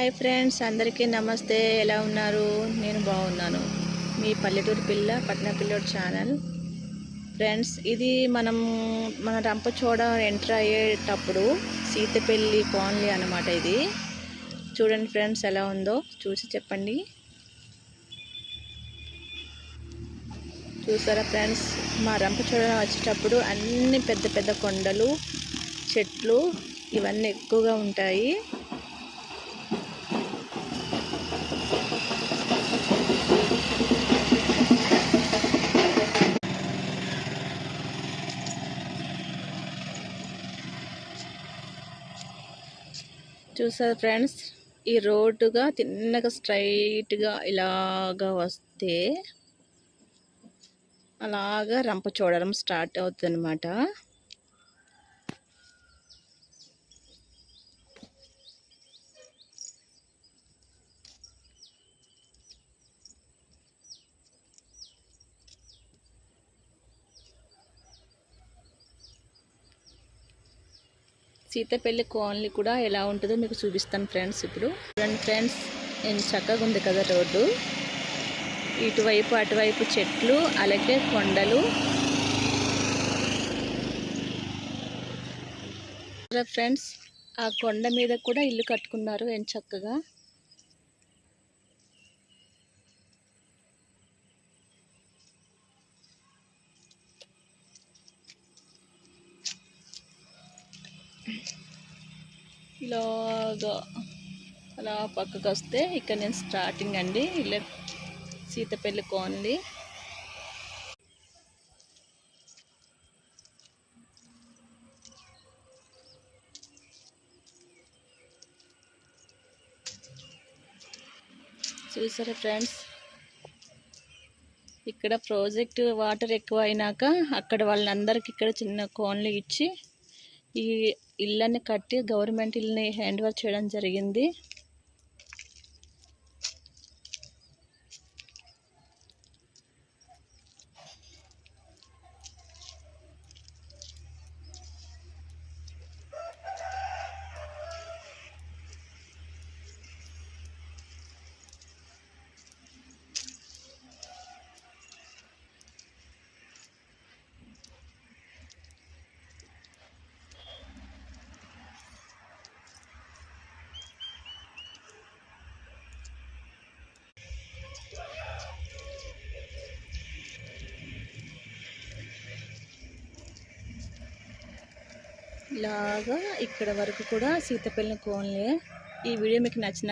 Hi friends, అందరికీ నమస్తే. ఎలా ఉన్నారు? నేను బాగున్నాను. మీ పల్లెటూరు పిల్ల పట్న పిల్లోడు ఛానల్. ఫ్రెండ్స్, ఇది మన రంపచోడ ఎంటర్ అయ్యేటప్పుడు సీతపల్లి కాలనీ అన్నమాట. ఇది చూడండి ఫ్రెండ్స్, ఎలా ఉందో చూసి చెప్పండి. చూసారా ఫ్రెండ్స్, మా రంపచోడ వచ్చేటప్పుడు అన్ని పెద్ద పెద్ద కొండలు, చెట్లు ఇవన్నీ ఎక్కువగా ఉంటాయి. చూసారు ఫ్రెండ్స్, ఈ రోడ్డుగా తిన్నగా స్ట్రైట్గా ఇలాగా వస్తే అలాగా రంపచోడవరం స్టార్ట్ అవుతుంది అన్నమాట. సీతపల్లి కాలనీ కూడా ఎలా ఉంటుందో మీకు చూపిస్తాను ఫ్రెండ్స్. ఇప్పుడు చూడండి ఫ్రెండ్స్, ఎంత చక్కగా ఉంది కదా రోడ్డు. ఇటువైపు అటువైపు చెట్లు, అలాగే కొండలు. ఫ్రెండ్స్, ఆ కొండ మీద కూడా ఇల్లు కట్టుకున్నారు ఎంత చక్కగా. ఇలాగా అలా పక్కకు వస్తే ఇక్కడ నేను స్టార్టింగ్ అండి. ఇలా సీతపల్లి కాలనీ. చూసారా ఫ్రెండ్స్, ఇక్కడ ప్రాజెక్ట్ వాటర్ ఎక్కువ అయినాక అక్కడ వాళ్ళందరికీ ఇక్కడ చిన్న కాలనీ ఇచ్చి ఈ ఇళ్ళని కట్టి గవర్నమెంట్ ఇల్లుని హ్యాండ్ ఓవర్ చేయడం జరిగింది. ఇలాగా ఇక్కడ వరకు కూడా సీతపల్లి కాలనీ. ఈ వీడియో మీకు నచ్చిన